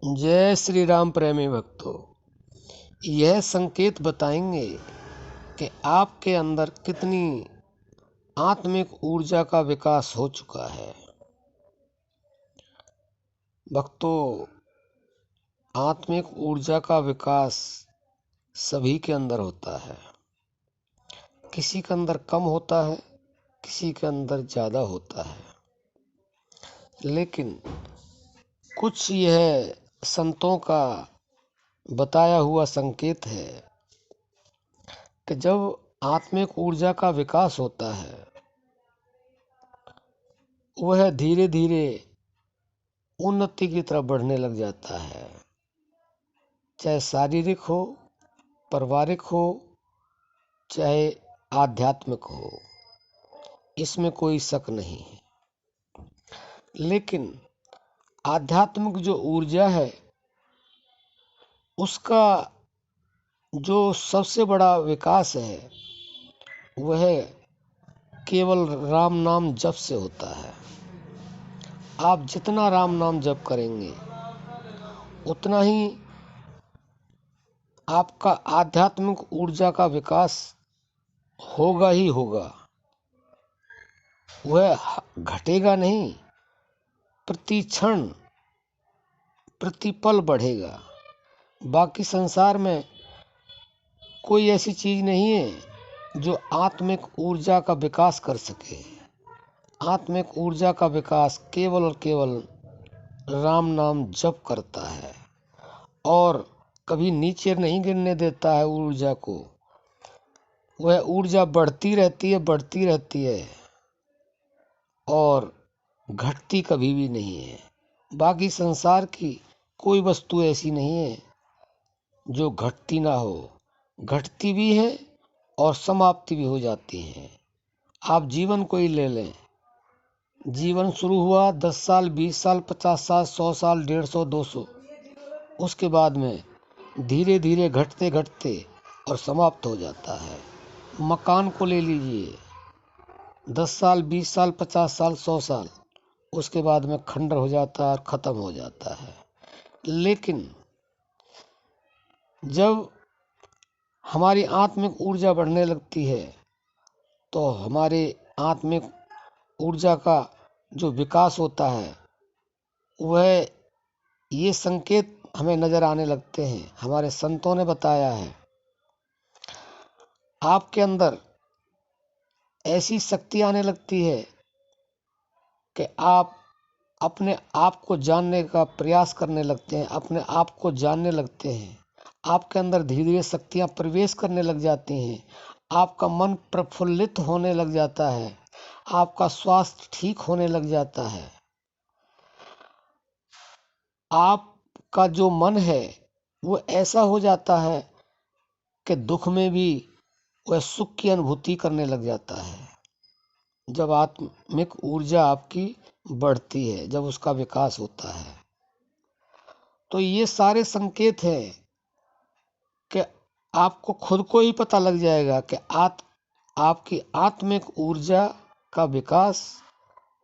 जय श्री राम प्रेमी भक्तों। यह संकेत बताएंगे कि आपके अंदर कितनी आत्मिक ऊर्जा का विकास हो चुका है। भक्तों, आत्मिक ऊर्जा का विकास सभी के अंदर होता है। किसी के अंदर कम होता है, किसी के अंदर ज़्यादा होता है। लेकिन कुछ यह संतों का बताया हुआ संकेत है कि जब आत्मिक ऊर्जा का विकास होता है, वह धीरे धीरे उन्नति की तरफ बढ़ने लग जाता है। चाहे शारीरिक हो, पारिवारिक हो, चाहे आध्यात्मिक हो, इसमें कोई शक नहीं है। लेकिन आध्यात्मिक जो ऊर्जा है, उसका जो सबसे बड़ा विकास है, वह केवल राम नाम जप से होता है। आप जितना राम नाम जप करेंगे, उतना ही आपका आध्यात्मिक ऊर्जा का विकास होगा ही होगा। वह घटेगा नहीं, प्रति क्षण प्रति पल बढ़ेगा। बाकी संसार में कोई ऐसी चीज नहीं है जो आत्मिक ऊर्जा का विकास कर सके। आत्मिक ऊर्जा का विकास केवल और केवल राम नाम जप करता है और कभी नीचे नहीं गिरने देता है ऊर्जा को। वह ऊर्जा बढ़ती रहती है और घटती कभी भी नहीं है। बाकी संसार की कोई वस्तु ऐसी नहीं है जो घटती ना हो। घटती भी है और समाप्ति भी हो जाती है। आप जीवन को ही ले लें। जीवन शुरू हुआ 10 साल, 20 साल, 50 साल, 100 साल, 150, 200, उसके बाद में धीरे धीरे घटते घटते और समाप्त हो जाता है। मकान को ले लीजिए, 10 साल, 20 साल, 50 साल, 100 साल, उसके बाद में खंडर हो जाता है और ख़त्म हो जाता है। लेकिन जब हमारी आत्मिक ऊर्जा बढ़ने लगती है, तो हमारे आत्मिक ऊर्जा का जो विकास होता है, वह ये संकेत हमें नज़र आने लगते हैं। हमारे संतों ने बताया है, आपके अंदर ऐसी शक्ति आने लगती है कि आप अपने आप को जानने का प्रयास करने लगते हैं, अपने आप को जानने लगते हैं। आपके अंदर धीरे धीरे शक्तियाँ प्रवेश करने लग जाती हैं। आपका मन प्रफुल्लित होने लग जाता है, आपका स्वास्थ्य ठीक होने लग जाता है। आपका जो मन है वो ऐसा हो जाता है कि दुख में भी वह सुख की अनुभूति करने लग जाता है। जब आत्मिक ऊर्जा आपकी बढ़ती है, जब उसका विकास होता है, तो ये सारे संकेत हैं कि आपको खुद को ही पता लग जाएगा कि आपकी आत्मिक ऊर्जा का विकास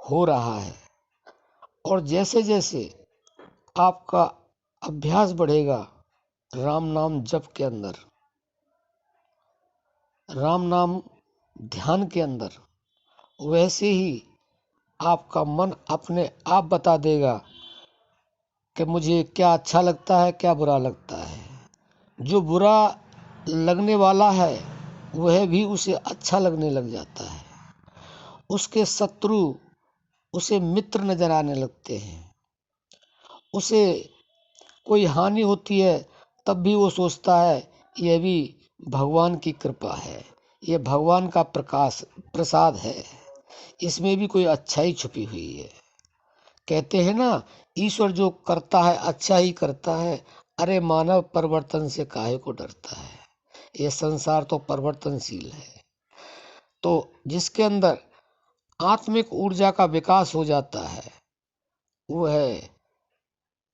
हो रहा है। और जैसे जैसे आपका अभ्यास बढ़ेगा राम नाम जप के अंदर, राम नाम ध्यान के अंदर, वैसे ही आपका मन अपने आप बता देगा कि मुझे क्या अच्छा लगता है, क्या बुरा लगता है। जो बुरा लगने वाला है वह भी उसे अच्छा लगने लग जाता है। उसके शत्रु उसे मित्र नजर आने लगते हैं। उसे कोई हानि होती है तब भी वो सोचता है यह भी भगवान की कृपा है, यह भगवान का प्रसाद है, इसमें भी कोई अच्छाई छुपी हुई है। कहते हैं ना, ईश्वर जो करता है अच्छा ही करता है। अरे मानव परिवर्तन से काहे को डरता है, यह संसार तो परिवर्तनशील है। तो जिसके अंदर आत्मिक ऊर्जा का विकास हो जाता है, वह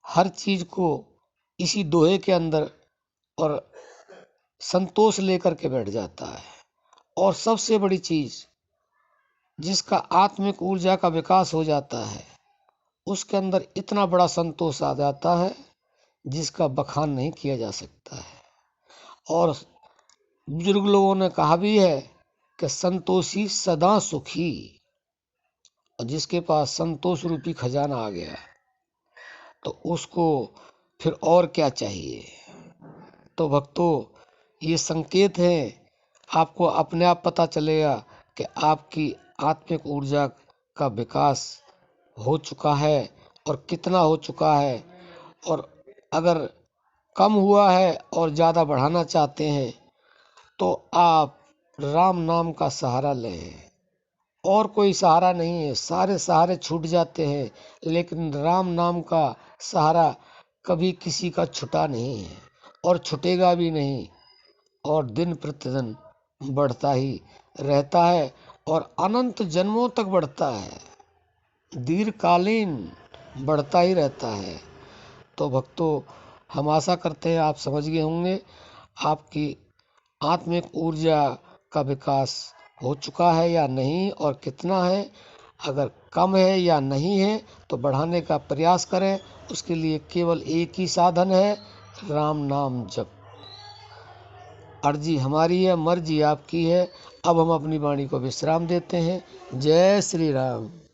हर चीज को इसी दोहे के अंदर और संतोष लेकर के बैठ जाता है। और सबसे बड़ी चीज, जिसका आत्मिक ऊर्जा का विकास हो जाता है, उसके अंदर इतना बड़ा संतोष आ जाता है जिसका बखान नहीं किया जा सकता है। और बुजुर्ग लोगों ने कहा भी है कि संतोषी सदा सुखी। और जिसके पास संतोष रूपी खजाना आ गया तो उसको फिर और क्या चाहिए। तो भक्तों, ये संकेत है, आपको अपने आप पता चलेगा कि आपकी आत्मिक ऊर्जा का विकास हो चुका है और कितना हो चुका है। और अगर कम हुआ है और ज़्यादा बढ़ाना चाहते हैं तो आप राम नाम का सहारा लें। और कोई सहारा नहीं है, सारे सहारे छूट जाते हैं, लेकिन राम नाम का सहारा कभी किसी का छूटा नहीं है और छूटेगा भी नहीं। और दिन प्रतिदिन बढ़ता ही रहता है और अनंत जन्मों तक बढ़ता है, दीर्घकालीन बढ़ता ही रहता है। तो भक्तों, हम आशा करते हैं आप समझ गए होंगे आपकी आत्मिक ऊर्जा का विकास हो चुका है या नहीं और कितना है। अगर कम है या नहीं है तो बढ़ाने का प्रयास करें। उसके लिए केवल एक ही साधन है, राम नाम जप। अर्जी हमारी है, मर्जी आपकी है। अब हम अपनी वाणी को विश्राम देते हैं। जय श्री राम।